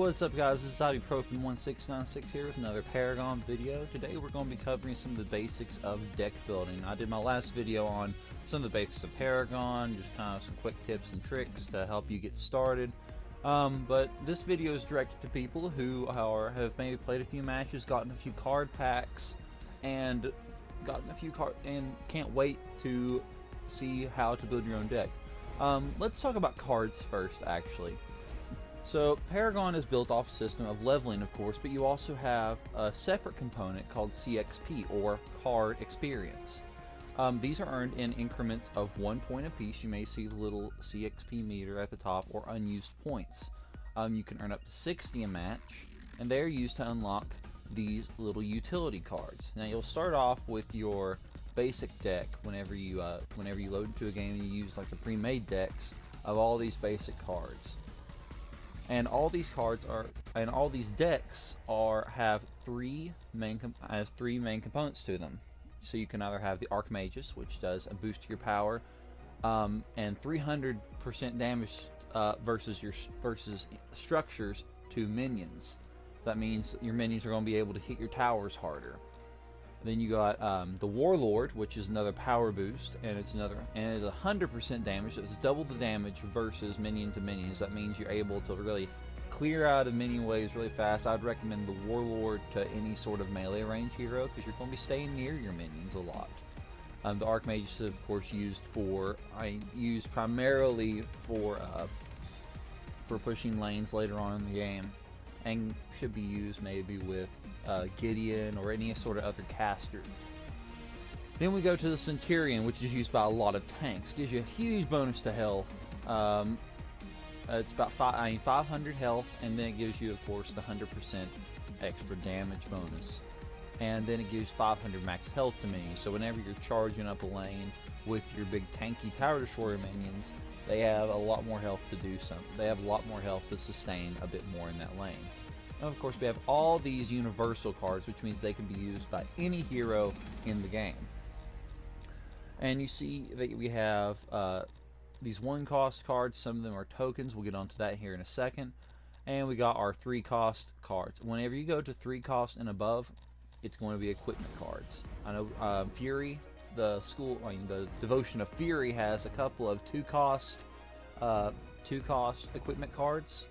what's up guys, this is Ibuprofen1696 here with another Paragon video. Today we're going to be covering some of the basics of deck building. I did my last video on some of the basics of Paragon, just kind of some quick tips and tricks to help you get started. But this video is directed to people who have maybe played a few matches, gotten a few card packs, and can't wait to see how to build your own deck. Let's talk about cards first, actually. So Paragon is built off a system of leveling, of course, but you also have a separate component called CXP, or Card Experience. These are earned in increments of 1 point apiece. You may see the little CXP meter at the top, or unused points. You can earn up to 60 a match, and they're used to unlock these little utility cards. Now you'll start off with your basic deck whenever you load into a game and you use like the pre-made decks of all these basic cards. And all these decks have three main components to them. So you can either have the Archmagus, which does a boost to your power, and 300% damage versus structures to minions. That means your minions are going to be able to hit your towers harder. Then you got the Warlord, which is another power boost, and it's 100% damage. So it's double the damage versus minion to minions. That means you're able to really clear out of minion waves really fast. I'd recommend the Warlord to any sort of melee range hero because you're going to be staying near your minions a lot. The Archmage is of course used primarily for pushing lanes later on in the game, and should be used maybe with Gideon or any sort of other caster. Then we go to the Centurion, which is used by a lot of tanks. Gives you a huge bonus to health. It's about 500 health, and then it gives you, of course, the 100% extra damage bonus. And then it gives 500 max health to minions. So whenever you're charging up a lane with your big tanky tower destroyer minions, they have a lot more health to do something. They have a lot more health to sustain a bit more in that lane. And of course, we have all these universal cards, which means they can be used by any hero in the game. And you see that we have these 1-cost cards. Some of them are tokens. We'll get onto that here in a second. And we got our 3-cost cards. Whenever you go to 3-cost and above, it's going to be equipment cards. I know Fury, the Devotion of Fury has a couple of 2-cost equipment cards.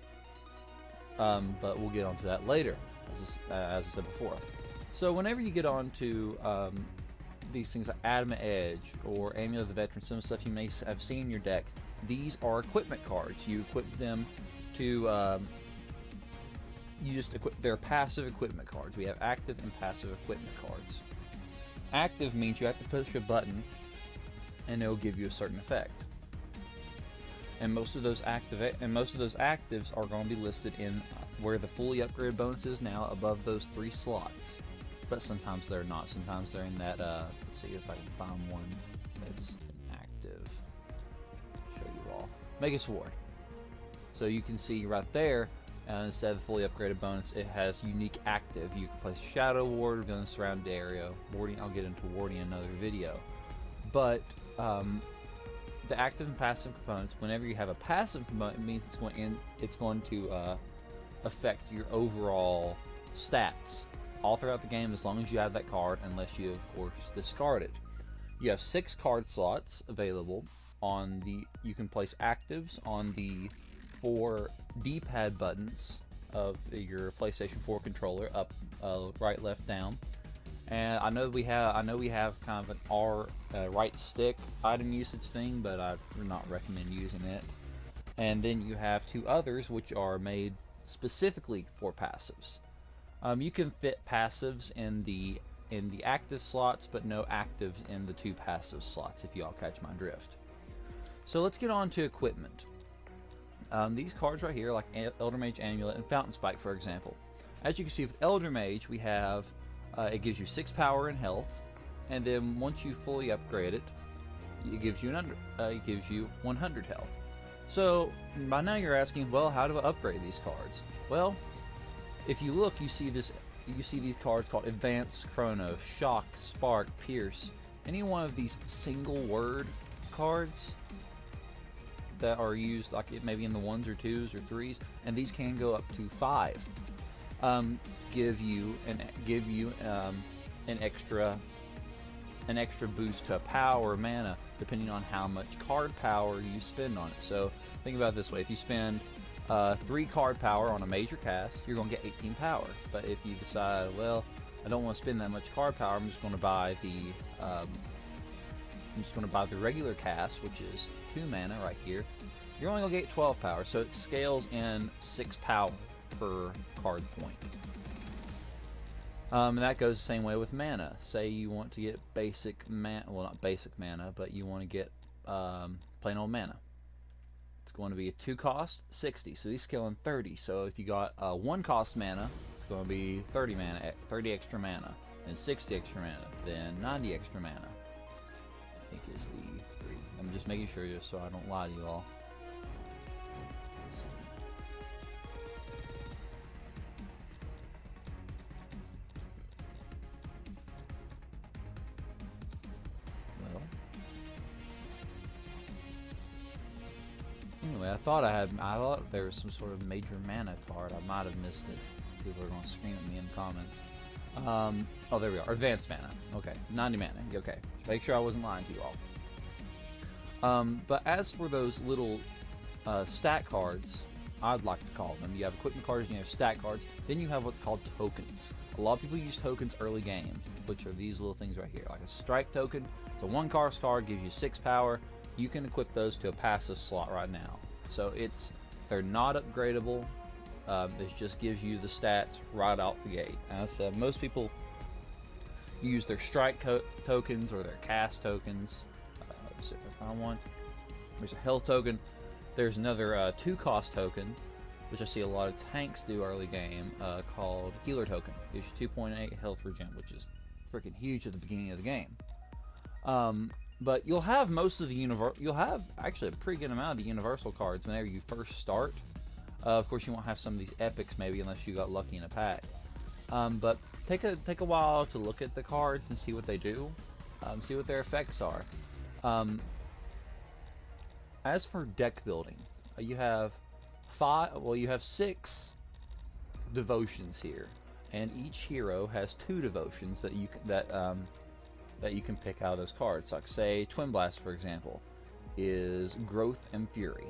But we'll get onto that later, as I said before. So whenever you get onto these things like Adamant Edge or Amulet of the Veteran, some stuff you may have seen in your deck, these are equipment cards. You equip them to they're passive equipment cards. We have active and passive equipment cards. Active means you have to push a button and it'll give you a certain effect. And most of those actives are going to be listed in where the fully upgraded bonus is now, above those 3 slots. But sometimes they're not. Sometimes they're in that. Let's see if I can find one that's active. I'll show you all. Mega Sword. So you can see right there, instead of the fully upgraded bonus, it has unique active. You can place Shadow Ward within the surrounded area. Warding. I'll get into warding in another video. But the active and passive components, whenever you have a passive component, it means it's going to affect your overall stats all throughout the game as long as you have that card, unless you of course discard it. You have 6 card slots available on the. You can place actives on the 4 D-pad buttons of your PlayStation 4 controller, up, right, left, down. And I know we have kind of an R right stick item usage thing, but I would not recommend using it. And then you have 2 others which are made specifically for passives. You can fit passives in the active slots, but no actives in the 2 passive slots, if y'all catch my drift. So let's get on to equipment. These cards right here, like Elder Mage Amulet and Fountain Spike, for example. As you can see with Elder Mage, we have it gives you 6 power and health, and then once you fully upgrade it, it gives you 100 health. So by now you're asking, well, how do I upgrade these cards? Well, if you look, you see these cards called Advanced, Chrono, Shock, Spark, Pierce. Any one of these single word cards, that are used like maybe in the 1s or 2s or 3s, and these can go up to 5. Give you an extra boost to power or mana depending on how much card power you spend on it. So think about it this way: if you spend 3 card power on a major cast, you're going to get 18 power. But if you decide, well, I don't want to spend that much card power, I'm just going to buy the regular cast, which is 2 mana right here, you're only going to get 12 power. So it scales in 6 power per card point. And that goes the same way with mana. Say you want to get basic mana, well, not basic mana, but you want to get plain old mana. It's going to be a 2 cost, 60. So these scale in 30. So if you got 1 cost mana, it's going to be 30 mana, 30 extra mana, then 60 extra mana, then 90 extra mana. I think is the 3. I'm just making sure just so I don't lie to you all. Anyway, I thought there was some sort of major mana card. I might have missed it. People are going to scream at me in the comments. Oh, there we are. Advanced mana. Okay, 90 mana. Okay, make sure I wasn't lying to you all. But as for those little stat cards, I'd like to call them. You have equipment cards and you have stat cards. Then you have what's called tokens. A lot of people use tokens early game, which are these little things right here. Like a strike token. It's a 1 cost card, gives you 6 power. You can equip those to a passive slot right now. So they're not upgradable. This just gives you the stats right out the gate. As I said, most people use their strike tokens or their cast tokens. Let's see if I find one. There's a health token. There's another 2 cost token, which I see a lot of tanks do early game, called healer token. Gives you 2.8 health regen, which is freaking huge at the beginning of the game. But you'll have most of the you'll have actually a pretty good amount of the universal cards whenever you first start. Of course, you won't have some of these epics maybe unless you got lucky in a pack. But take a while to look at the cards and see what they do, see what their effects are. As for deck building, you have 6 devotions here, and each hero has 2 devotions that you can pick out of those cards. Like say Twin Blast, for example, is Growth and Fury.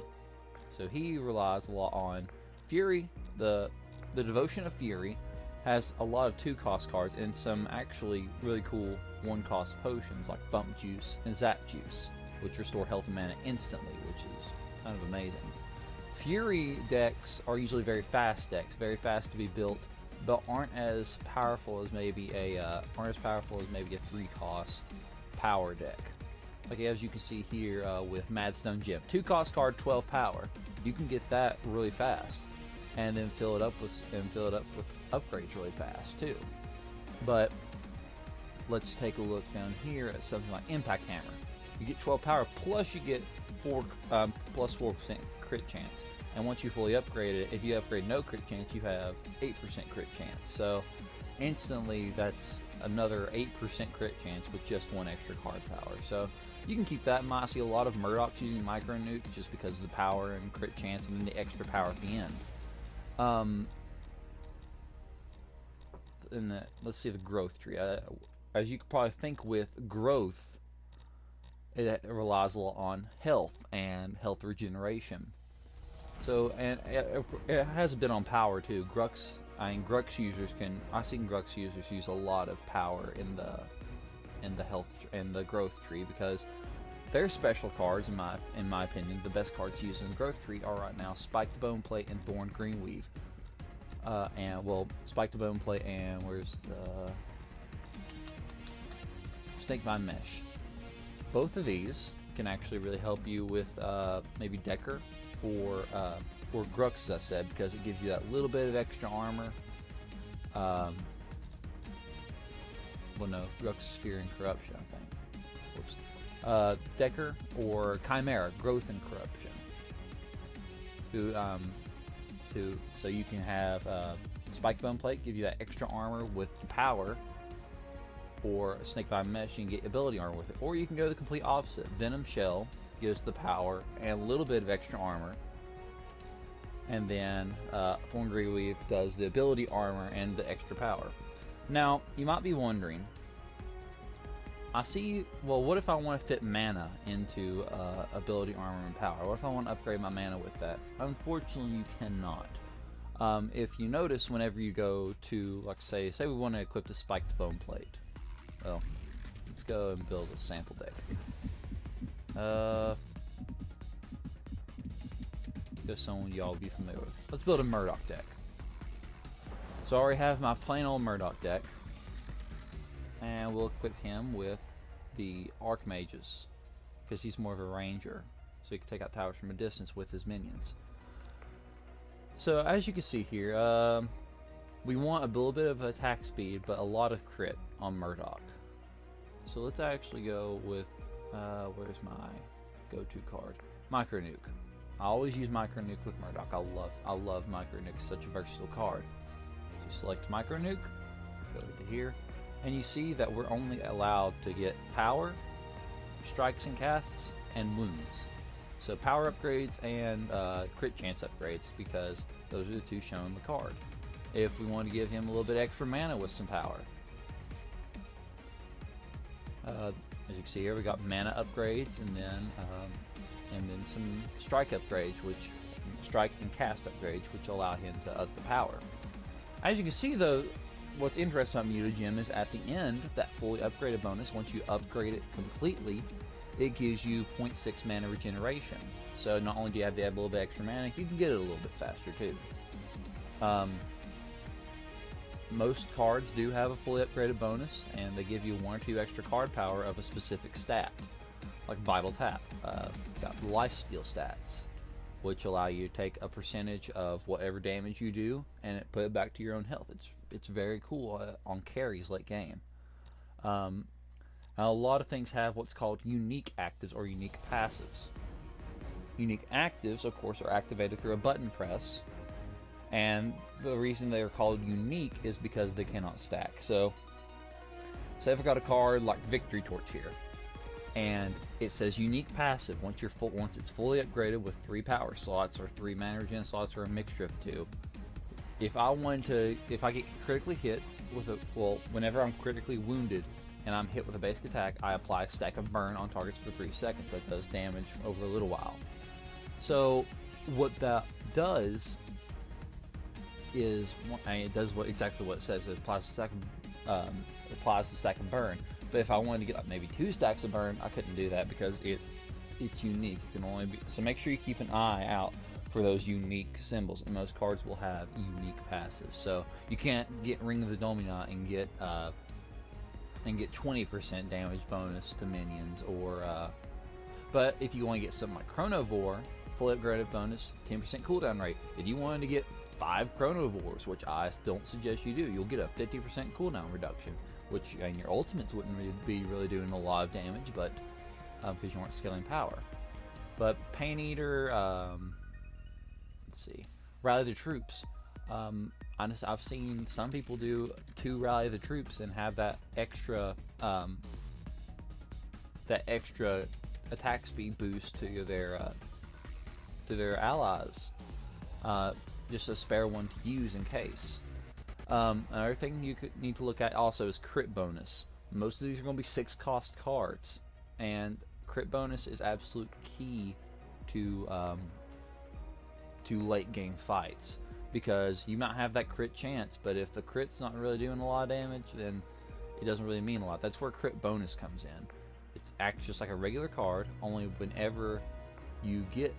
So he relies a lot on Fury. The devotion of Fury has a lot of 2 cost cards and some actually really cool 1 cost potions like Bump Juice and Zap Juice, which restore health and mana instantly, which is kind of amazing. Fury decks are usually very fast decks, very fast to be built, but aren't as powerful as maybe a 3 cost power deck. Like as you can see here with Madstone Gem, 2 cost card, 12 power. You can get that really fast, and then fill it up with upgrades really fast too. But let's take a look down here at something like Impact Hammer. You get 12 power plus you get 4% crit chance. And once you fully upgrade it, if you upgrade no crit chance, you have 8% crit chance. So instantly that's another 8% crit chance with just 1 extra card power. So you can keep that in mind. I see a lot of Murdocks using micro nuke just because of the power and crit chance and then the extra power at the end. Let's see the growth tree. As you could probably think with growth, it relies a lot on health and health regeneration. So, and it has a bit on power too. Grux users I've seen Grux users use a lot of power in the health and the growth tree because their special cards, in my opinion, the best cards used in the growth tree are right now Spiked Bone Plate and Thorn Greenweave. Spiked Bone Plate and where's the Snakevine Mesh. Both of these can actually really help you with maybe Decker or Grux, as I said, because it gives you that little bit of extra armor. Well, no, Grux is Fear and Corruption, I think. Whoops. Decker or Chimera, Growth and Corruption. So you can have Spike Bone Plate, give you that extra armor with the power, or Snakevine Mesh, you can get ability armor with it. Or you can go the complete opposite, Venom Shell gives the power and a little bit of extra armor. And then Thorn Greaweave does the ability armor and the extra power. Now, you might be wondering, I see, well, what if I want to fit mana into ability armor and power? What if I want to upgrade my mana with that? Unfortunately, you cannot. If you notice, whenever you go to, like, say we want to equip the spiked bone plate. Well, let's go and build a sample deck. Just someone y'all will be familiar with. Let's build a Murdock deck. So I already have my plain old Murdock deck. And we'll equip him with the Archmages, because he's more of a ranger, so he can take out towers from a distance with his minions. So as you can see here, we want a little bit of attack speed, but a lot of crit on Murdock. So let's actually go with, where's my go-to card? Micro Nuke. I always use Micro Nuke with Murdock. I love Micro Nuke. It's such a versatile card. So select Micro Nuke, go to here, and you see that we're only allowed to get power, strikes and casts, and wounds. So power upgrades and crit chance upgrades, because those are the two shown in the card. If we want to give him a little bit extra mana with some power, as you can see here, we got mana upgrades, and then some strike upgrades, which strike and cast upgrades, which allow him to up the power. As you can see, though, what's interesting about Mutagem is at the end, that fully upgraded bonus, once you upgrade it completely, it gives you 0.6 mana regeneration. So not only do you have to add a little bit extra mana, you can get it a little bit faster too. Most cards do have a fully upgraded bonus, and they give you 1 or 2 extra card power of a specific stat, like Vital Tap. Got Lifesteal stats, which allow you to take a percentage of whatever damage you do and put it back to your own health. It's very cool on carries late game. Now a lot of things have what's called unique actives or unique passives. Unique actives, of course, are activated through a button press, and the reason they are called unique is because they cannot stack. So, say if I got a card like Victory Torch here, and it says unique passive once it's fully upgraded with 3 power slots or 3 mana regen slots or a mixture of 2. If I get critically hit with whenever I'm critically wounded and I'm hit with a basic attack, I apply a stack of burn on targets for 3 seconds. That does damage over a little while. So what that does is, it does exactly what it says. It applies the stack of burn. But if I wanted to get like maybe 2 stacks of burn, I couldn't do that because it's unique. It can only be, so make sure you keep an eye out for those unique symbols, and most cards will have unique passives. So you can't get Ring of the Dominant and get 20% damage bonus to minions, or but if you want to get something like Chronovore, fully upgraded bonus, 10% cooldown rate. If you wanted to get 5 Chronovores, which I don't suggest you do, you'll get a 50% cooldown reduction, which in your ultimates wouldn't be really doing a lot of damage, but because you aren't scaling power. But Pain Eater, let's see, Rally the Troops. I've seen some people do 2 Rally the Troops and have that extra attack speed boost to their allies. Just a spare one to use in case. Another thing you need to look at also is crit bonus. Most of these are going to be 6 cost cards, and crit bonus is absolute key to late game fights, because you might have that crit chance, but if the crit's not really doing a lot of damage, then it doesn't really mean a lot. That's where crit bonus comes in. It acts just like a regular card, only whenever you get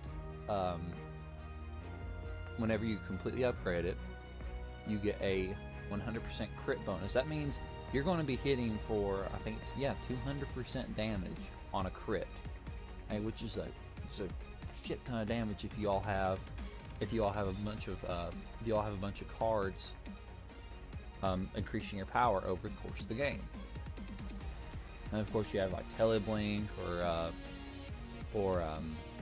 whenever you completely upgrade it, you get a 100% crit bonus. That means you're going to be hitting for, I think it's 200% damage on a crit, which is a shit ton of damage if you all have a bunch of cards increasing your power over the course of the game. And of course you have like Teleblink or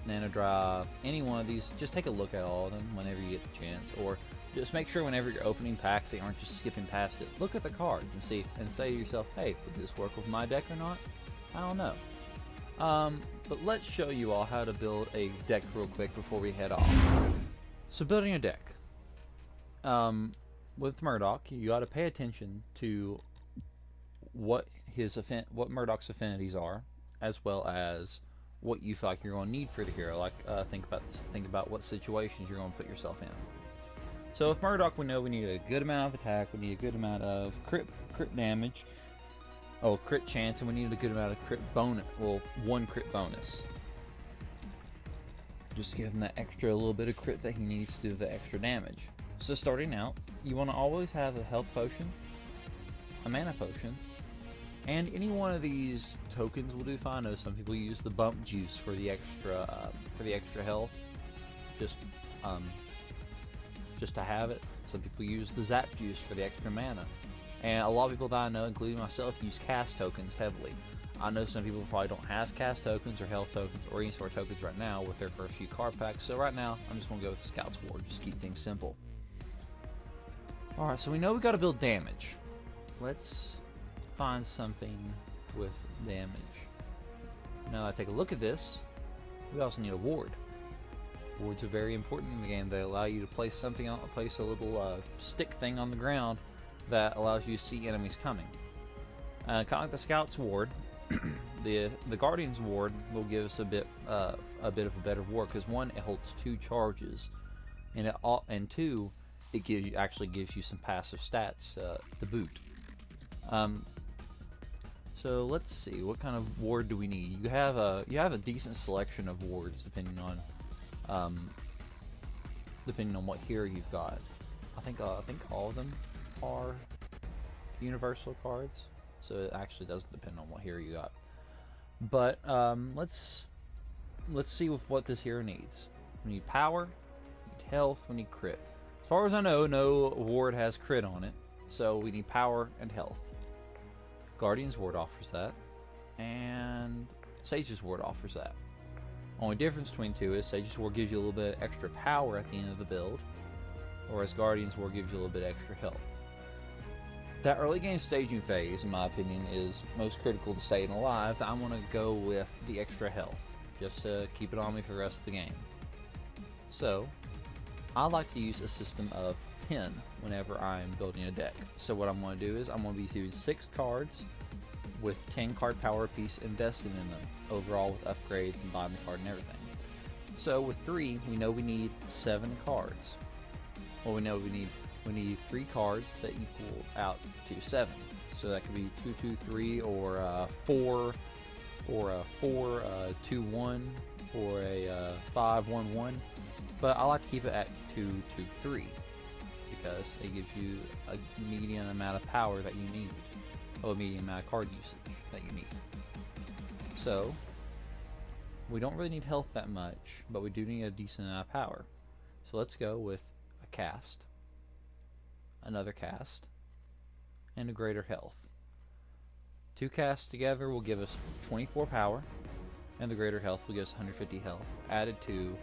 Nano Drive. Any one of these, just take a look at all of them whenever you get the chance, or just make sure whenever you're opening packs that you aren't just skipping past it. Look at the cards and say to yourself, hey, would this work with my deck or not? I don't know. But let's show you all how to build a deck real quick before we head off. So building a deck. With Murdock, you got to pay attention to what Murdock's affinities are, as well as what you feel like you're going to need for the hero. Like think about what situations you're going to put yourself in. So with Murdock, we know we need a good amount of attack, we need a good amount of crit damage, crit chance, and we need a good amount of crit bonus. Well, 1 crit bonus. Just to give him that extra little bit of crit that he needs to do the extra damage. So starting out, you want to always have a health potion, a mana potion, and any one of these tokens will do fine. I know some people use the bump juice for the extra health, just to have it. Some people use the zap juice for the extra mana, and a lot of people that I know, including myself, use cast tokens heavily. I know some people probably don't have cast tokens or health tokens or any sort of tokens right now with their first few card packs, so right now I'm just going to go with the Scout's Ward, just keep things simple. Alright, so we know we got to build damage. Let's find something with damage. Now I take a look at this, we also need a ward. Wards are very important in the game. They allow you to place something on, place a little stick thing on the ground that allows you to see enemies coming. Kind of like the Scout's Ward, the Guardian's Ward will give us a bit of a better ward, because 1, it holds 2 charges, and 2, it actually gives you some passive stats to boot. So let's see, what kind of ward do we need? You have a decent selection of wards depending on what hero you've got. I think all of them are universal cards, so it actually doesn't depend on what hero you got. But let's see with what this hero needs. We need power, we need health, we need crit. As far as I know, no ward has crit on it, so we need power and health. Guardian's Ward offers that, and Sage's Ward offers that. Only difference between two is Sage's Ward gives you a little bit extra power at the end of the build, whereas Guardian's Ward gives you a little bit extra health. That early game staging phase, in my opinion, is most critical to staying alive. I'm going to go with the extra health, just to keep it on me for the rest of the game. So, I like to use a system of 10 whenever I'm building a deck. So what I'm going to do is I'm going to be using 6 cards with 10 card power apiece invested in them, overall with upgrades and buying the card and everything. So with 3, we know we need 7 cards. Well, we know we need 3 cards that equal out to 7. So that could be 2, 2, 3, or 4, or a 4, 2, 1, or a 5, 1, 1. But I like to keep it at 2, 2, 3. Because it gives you a median amount of power that you need, or a median amount of card usage that you need. So, we don't really need health that much, but we do need a decent amount of power. So let's go with a cast, another cast, and a greater health. 2 casts together will give us 24 power, and the greater health will give us 150 health, added to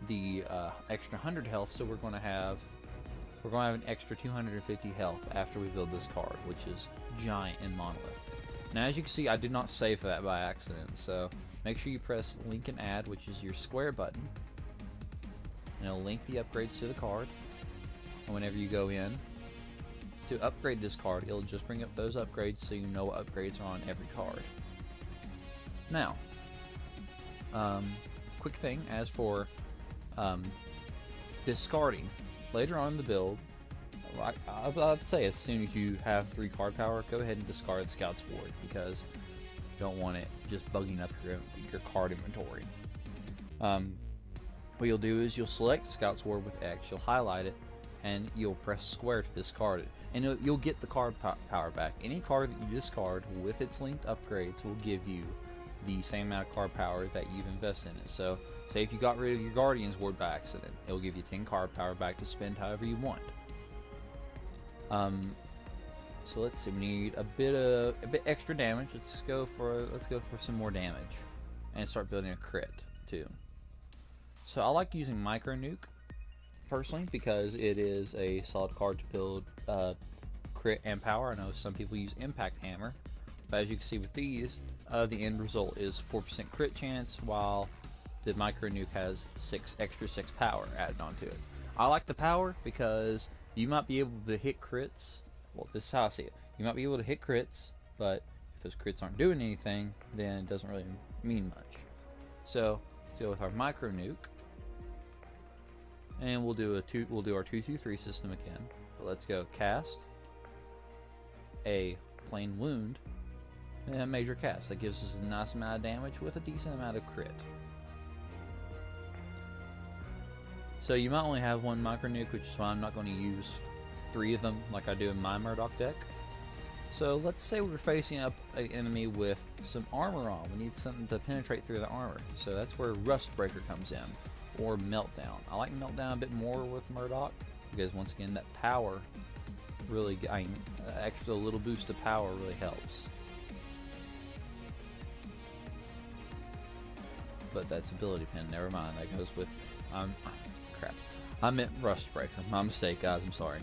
the extra 100 health, so we're going to have an extra 250 health after we build this card, which is giant in Monolith. Now as you can see, I did not save that by accident, so make sure you press link and add, which is your square button, and it'll link the upgrades to the card. And whenever you go in to upgrade this card, it'll just bring up those upgrades so you know what upgrades are on every card. Now, quick thing, as for discarding, later on in the build, I'd say as soon as you have 3 card power, go ahead and discard the Scout's Ward, because you don't want it just bugging up your card inventory. What you'll do is you'll select Scout's Ward with X, you'll highlight it, and you'll press square to discard it, and you'll get the card power back. Any card that you discard with its linked upgrades will give you the same amount of card power that you've invested in it. So, say if you got rid of your Guardian's Ward by accident, it'll give you 10 card power back to spend however you want. So let's see, we need a bit extra damage. Let's go for some more damage, and start building a crit too. So I like using Micro Nuke personally, because it is a solid card to build crit and power. I know some people use Impact Hammer, But as you can see with these, the end result is 4% crit chance, while the micro nuke has extra 6 power added onto it. I like the power because you might be able to hit crits. Well, this is how I see it. You might be able to hit crits, but if those crits aren't doing anything, then it doesn't really mean much. So let's go with our micro nuke, and we'll do our 2-2-3 system again. But let's go cast a plain wound and a major cast. That gives us a nice amount of damage with a decent amount of crit. So you might only have one micro nuke, which is why I'm not going to use 3 of them like I do in my Murdock deck. So let's say we're facing up an enemy with some armor on. We need something to penetrate through the armor. So that's where Rust Breaker comes in, or Meltdown. I like Meltdown a bit more with Murdock because once again that power really, extra little boost of power really helps. But that's ability pin. Never mind. That goes with crap. I meant Rust Breaker. My mistake, guys. I'm sorry.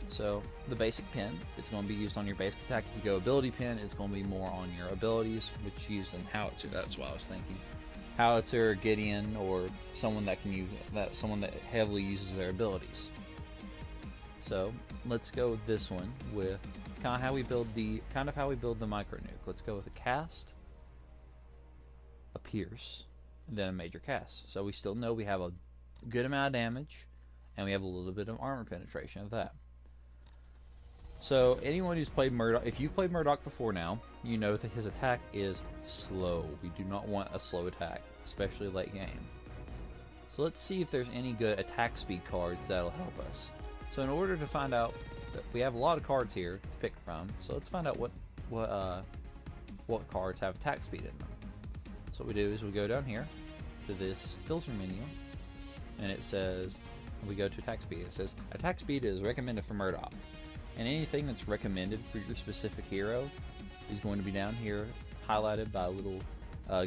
So the basic pin, it's going to be used on your basic attack. If you go ability pin, it's going to be more on your abilities, which used in Howitzer. That's what I was thinking. Howitzer, Gideon, or someone that can use that. Someone that heavily uses their abilities. So let's go with this one with kind of how we build the micro nuke. Let's go with a cast, a pierce, and then a major cast. So we still know we have a good amount of damage, and we have a little bit of armor penetration of that. So anyone who's played Murdock, if you've played Murdock before now, you know that his attack is slow. We do not want a slow attack, especially late game. So let's see if there's any good attack speed cards that'll help us. So in order to find out, we have a lot of cards here to pick from. So let's find out what cards have attack speed in them. So what we do is we go down here to this filter menu, and it says, we go to attack speed. It says attack speed is recommended for Murdock. And anything that's recommended for your specific hero is going to be down here, highlighted by a little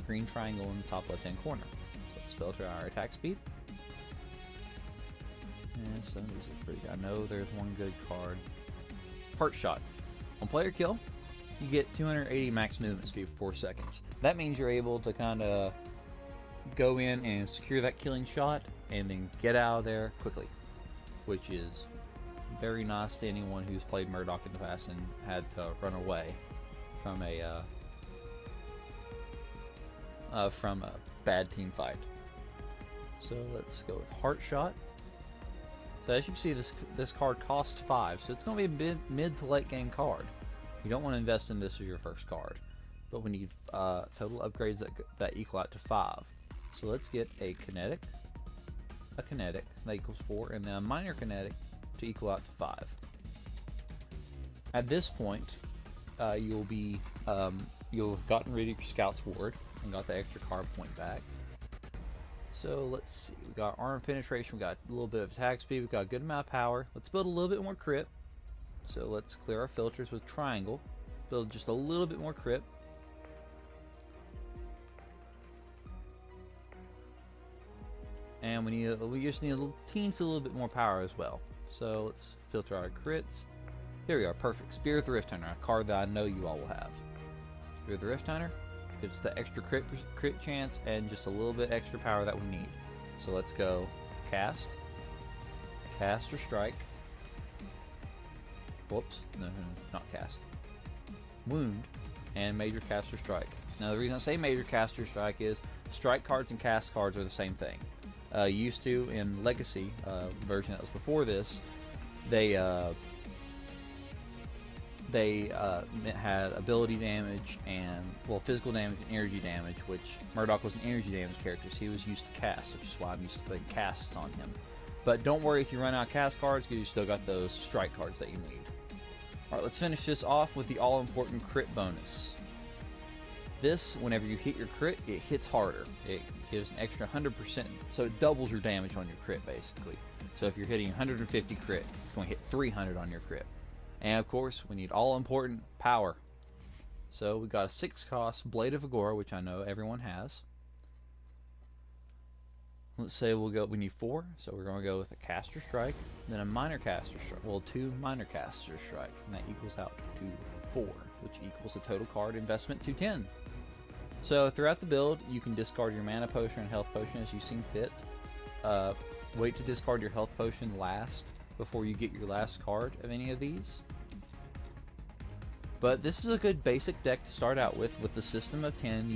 green triangle in the top left-hand corner. Let's filter our attack speed. And some of these are pretty good. I know there's one good card. Heart Shot. On player kill, you get 280 max movement speed for 4 seconds. That means you're able to kind of go in and secure that killing shot and then get out of there quickly, which is very nice to anyone who's played Murdock in the past and had to run away from a bad team fight. So let's go with Heart Shot. So as you can see, this card costs 5, so it's going to be a mid to late game card. You don't want to invest in this as your first card, but we need total upgrades that equal out to 5. So let's get a kinetic that equals 4, and then a minor kinetic to equal out to 5. At this point, you'll have gotten rid of your Scout's Ward and got the extra card point back. So let's see, we got armor penetration, we got a little bit of attack speed, we got a good amount of power. Let's build a little bit more crit. So let's clear our filters with triangle, build just a little bit more crit. And we just need a little bit more power as well. So let's filter our crits. Here we are, perfect. Spear of the Rift Hunter, a card that I know you all will have. Spear of the Rift Hunter gives the extra crit chance and just a little bit extra power that we need. So let's go cast or strike. Whoops, no, not cast. Wound and major cast or strike. Now the reason I say major cast or strike is strike cards and cast cards are the same thing. Used to in Legacy version that was before this, they had ability damage and physical damage and energy damage, which Murdock was an energy damage character, so he was used to cast, which is why I'm used to putting casts on him. But don't worry if you run out of cast cards, because you still got those strike cards that you need. Alright, let's finish this off with the all-important crit bonus. This, whenever you hit your crit, it hits harder. It gives an extra 100%, so it doubles your damage on your crit, basically. So if you're hitting 150 crit, it's going to hit 300 on your crit. And of course, we need all-important power. So we got a 6-cost Blade of Agora, which I know everyone has. Let's say we need 4, so we're going to go with a Caster Strike, then a Minor Caster Strike. Well, 2 Minor Caster Strike, and that equals out to 4. which equals the total card investment to 10. So throughout the build, you can discard your mana potion and health potion as you see fit. Wait to discard your health potion last before you get your last card of any of these. But this is a good basic deck to start out with the system of 10.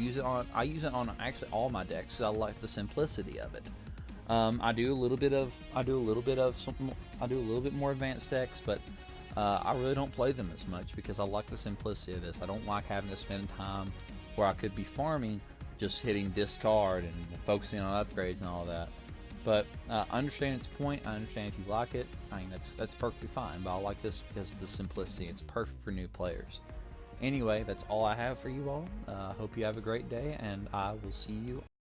I use it on actually all my decks because I like the simplicity of it. I do a little bit more advanced decks, but I really don't play them as much because I like the simplicity of this. I don't like having to spend time where I could be farming, just hitting discard and focusing on upgrades and all that. But I understand its point. I understand if you like it. I mean, that's perfectly fine. But I like this because of the simplicity. It's perfect for new players. Anyway, that's all I have for you all. Hope you have a great day, and I will see you